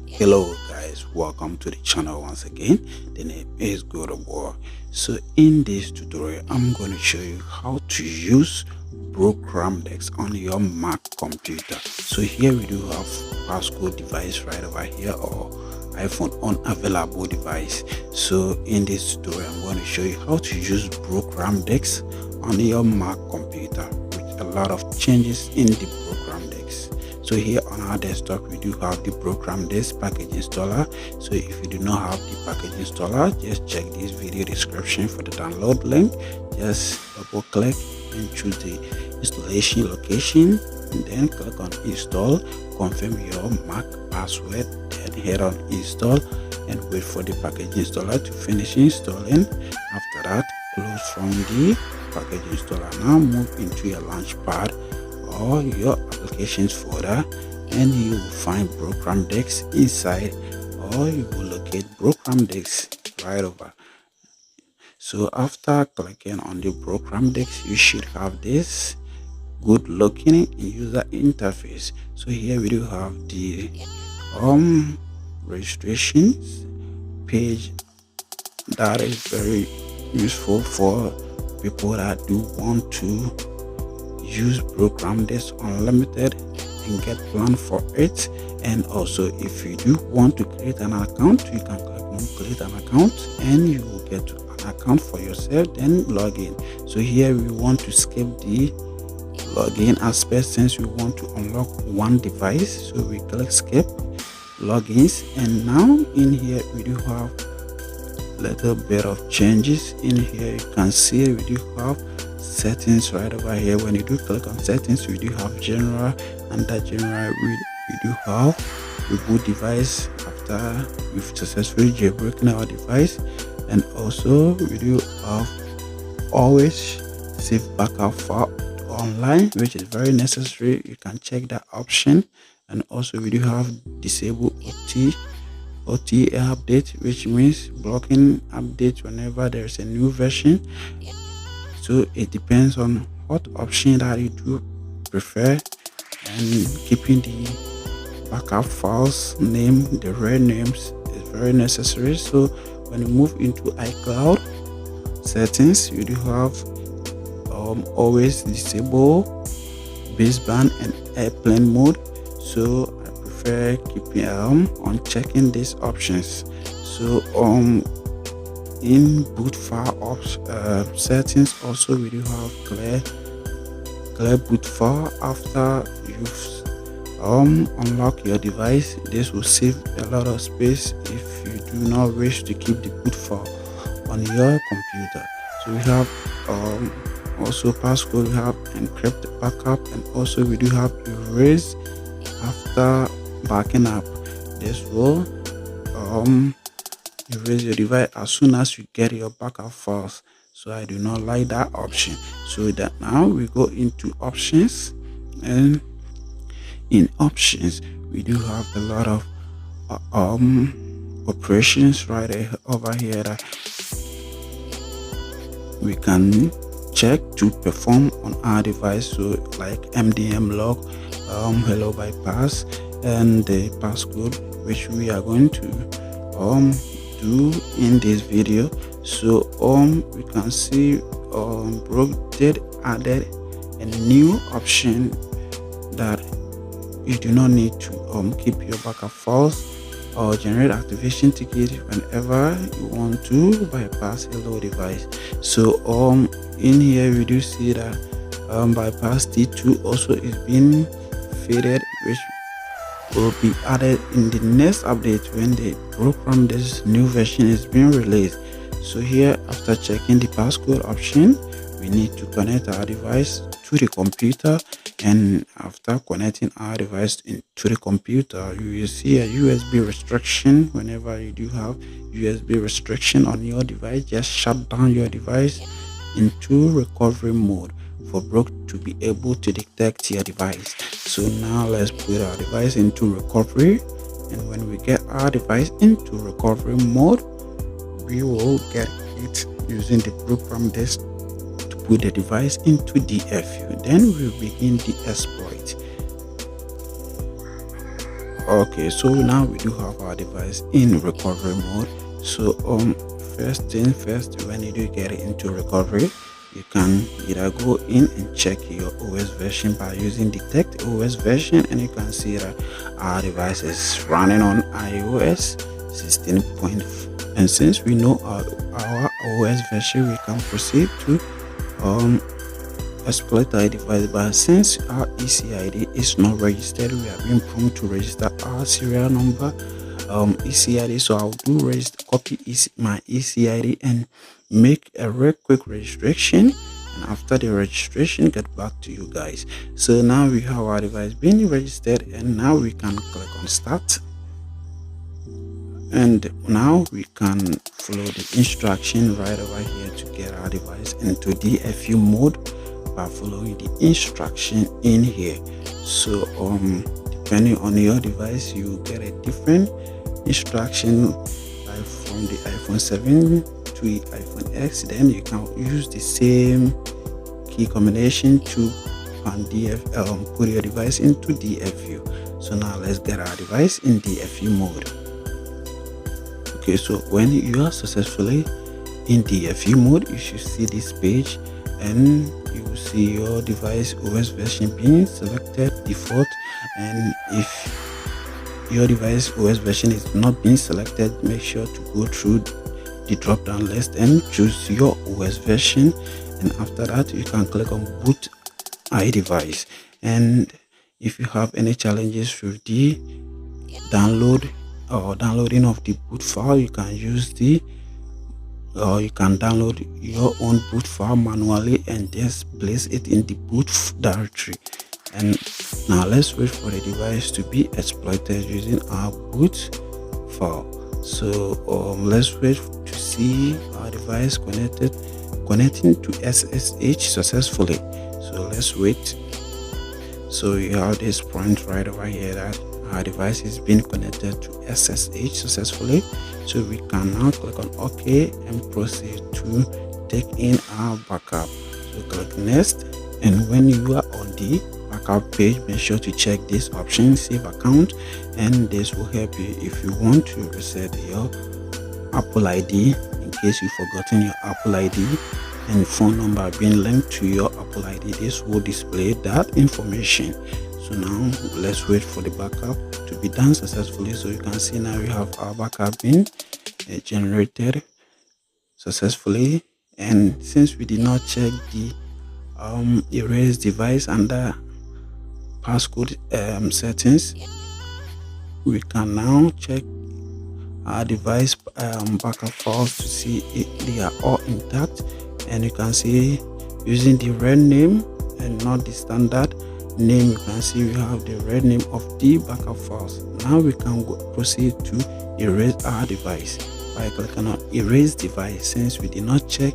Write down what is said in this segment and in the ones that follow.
Hello guys, welcome to the channel once again. The name is Good War. So in this tutorial I'm going to show you how to use Broque Ramdisk on your Mac computer. So here we do have Passcode device right over here, or iPhone unavailable device. So in this tutorial I'm going to show you how to use Broque Ramdisk on your Mac computer with a lot of changes in the Broque Ramdisk. So here on our desktop we do have the Broque Ramdisk package installer. So if you do not have the package installer, just check this video description for the download link. Just double click and choose the installation location, and then click on install. Confirm your Mac password, then hit on install and wait for the package installer to finish installing. After that, close from the package installer. Now move into your launchpad or your applications folder, and you will find Broque Ramdisk inside, or you will locate Broque Ramdisk right over. So after clicking on the Broque Ramdisk, you should have this good looking user interface. So here we do have the registrations page that is very useful for people that do want to use Broque Ramdisk Unlimited and get plan for it. And also if you do want to create an account, you can click on create an account and you will get an account for yourself, then log in. So here we want to skip the login aspect since we want to unlock one device. So we click skip logins, and now in here we do have a little bit of changes. In here you can see we do have settings right over here. When you do click on settings, we do have general. Under general we do have reboot device after we've successfully jailbreaking our device, and also we do have always save backup file online, which is very necessary. You can check that option. And also we do have disable OTA update, which means blocking updates whenever there's a new version. So it depends on what option that you do prefer, and keeping the backup files name, the real names, is very necessary. So when you move into iCloud settings, you do have always disable baseband and airplane mode. So I prefer keeping on checking these options. So in boot file settings also we do have clear boot file. After you've unlock your device, this will save a lot of space if you do not wish to keep the boot file on your computer. So we have also passcode, we have encrypt backup, and also we do have erase after backing up. This will erase your device as soon as you get your backup files. So I do not like that option. So that now we go into options, and in options we do have a lot of operations right over here that we can check to perform on our device. So like MDM lock, hello bypass, and the passcode, which we are going to do in this video. So we can see Broque did added a new option that you do not need to keep your backup files or generate activation ticket whenever you want to bypass hello device. So in here we do see that bypass T2 also is being faded, which will be added in the next update when the Broque Ramdisk new version is being released. So here, after checking the passcode option, we need to connect our device to the computer, and after connecting our device into the computer, you will see a USB restriction. Whenever you do have USB restriction on your device, just shut down your device into recovery mode for Broque to be able to detect your device. So now let's put our device into recovery, and when we get our device into recovery mode, we will get it using the Broque Ramdisk put the device into DFU. Then we'll begin the exploit. Okay, so now we do have our device in recovery mode. So first thing first, when you do get it into recovery, you can either go in and check your OS version by using detect OS version, and you can see that our device is running on iOS 16.4. And since we know our OS version, we can proceed to exploit our device. But since our ECID is not registered, we are being prompted to register our serial number ECID. So I'll do copy my ECID and make a real quick registration, and after the registration get back to you guys. So now we have our device being registered, and now we can click on start, and now we can follow the instruction right over here to get our device into DFU mode by following the instruction in here. So depending on your device, you get a different instruction, like from the iPhone 7 to iPhone X. Then you can use the same key combination to put your device into DFU. So now let's get our device in DFU mode. Okay, so when you are successfully in DFU mode, you should see this page, and you will see your device OS version being selected default. And if your device OS version is not being selected, make sure to go through the drop down list and choose your OS version, and after that you can click on boot iDevice. And if you have any challenges with the downloading of the boot file, you can use you can download your own boot file manually and just place it in the boot directory. And now let's wait for the device to be exploited using our boot file. So let's wait to see our device connecting to SSH successfully. So let's wait. So you have this point right over here that our device is being connected to SSH successfully. So we can now click on OK and proceed to take in our backup. So click next, and when you are on the backup page, make sure to check this option, save account, and this will help you if you want to reset your Apple ID in case you've forgotten your Apple ID and phone number being linked to your Apple ID. This will display that information. So now let's wait for the backup to be done successfully. So you can see now we have our backup being generated successfully. And since we did not check the erase device under passcode settings, we can now check our device backup files to see if they are all intact. And you can see using the red name and not the standard name, you can see we have the red name of the backup files. Now we can proceed to erase our device by clicking on erase device, since we did not check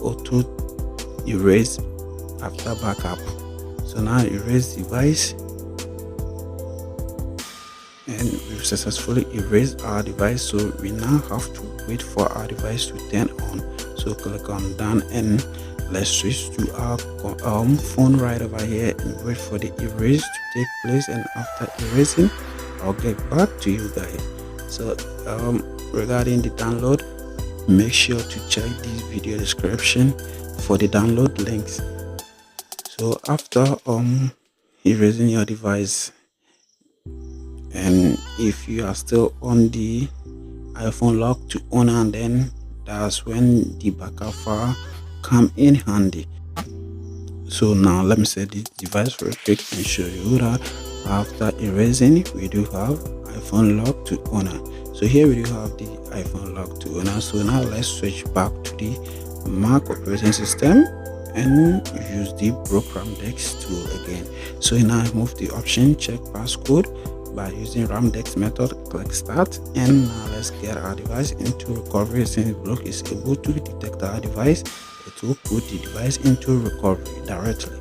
auto erase after backup. So now erase device, and we've successfully erased our device. So we now have to wait for our device to turn on. So click on done, and let's switch to our phone right over here and wait for the erase to take place. And after erasing, I'll get back to you guys. So regarding the download, make sure to check this video description for the download links. So after erasing your device, and if you are still on the iPhone lock to owner, then that's when the backup file come in handy. So now let me set this device real quick and show you that after erasing, we do have iPhone lock to owner. So here we do have the iPhone lock to owner. So now let's switch back to the Mac operating system and use the Broque Ramdisk tool again. So now move the option check passcode by using Ramdisk method, click start, and now let's get our device into recovery. Since Broque is able to detect our device, it will put the device into recovery directly.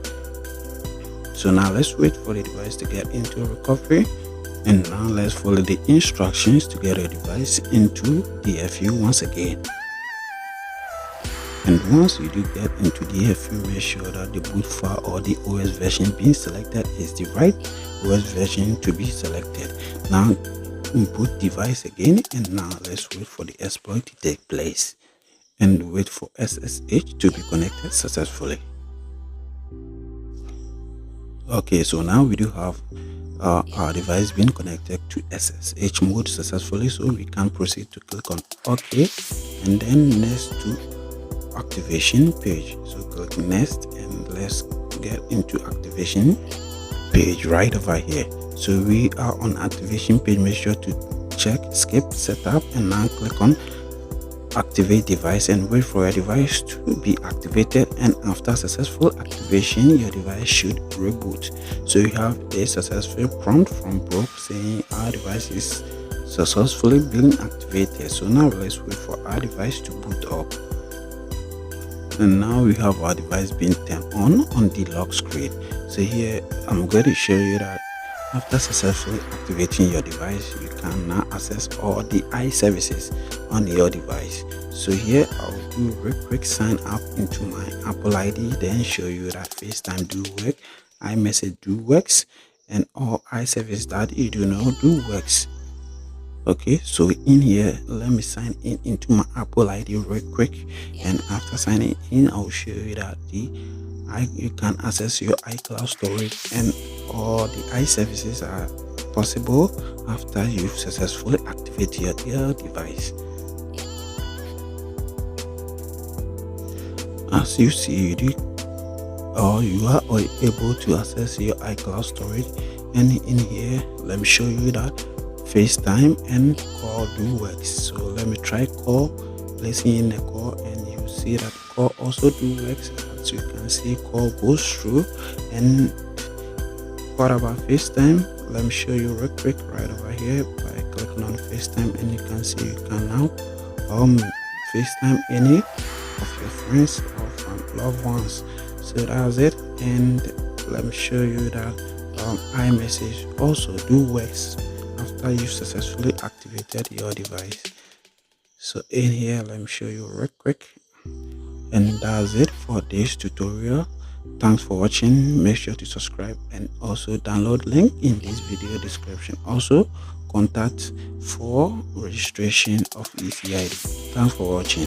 So now let's wait for the device to get into recovery, and now let's follow the instructions to get a device into DFU once again. And once you do get into the FU, make sure that the boot file or the OS version being selected is the right OS version to be selected. Now boot device again, and now let's wait for the exploit to take place and wait for SSH to be connected successfully. Okay, so now we do have our device being connected to SSH mode successfully, so we can proceed to click on OK, and then next to activation page. So click next, and let's get into activation page right over here. So we are on activation page. Make sure to check skip setup, and now click on activate device and wait for your device to be activated. And after successful activation, your device should reboot. So you have a successful prompt from Broque saying our device is successfully being activated. So now let's wait for our device to boot up. And now we have our device being turned on the lock screen. So here I'm going to show you that after successfully activating your device, you can now access all the iServices on your device. So here I'll do a real quick sign up into my Apple ID, then show you that FaceTime do work, iMessage do works, and all iService that you do not do works. Okay, so in here, let me sign in into my Apple ID real quick, and after signing in, I'll show you that you can access your iCloud storage, and all the iServices are possible after you've successfully activated your device. As you see, you are able to access your iCloud storage, and in here, let me show you that FaceTime and call do works. So let me try call, placing in a call, and you see that call also do works. As you can see, call goes through. And what about FaceTime? Let me show you real quick right over here by clicking on FaceTime, and you can see you can now FaceTime any of your friends or from loved ones. So that's it. And let me show you that iMessage also do works after you successfully activated your device. So in here, let me show you real quick. And that's it for this tutorial. Thanks for watching. Make sure to subscribe and also download link in this video description. Also contact for registration of ECID. Thanks for watching.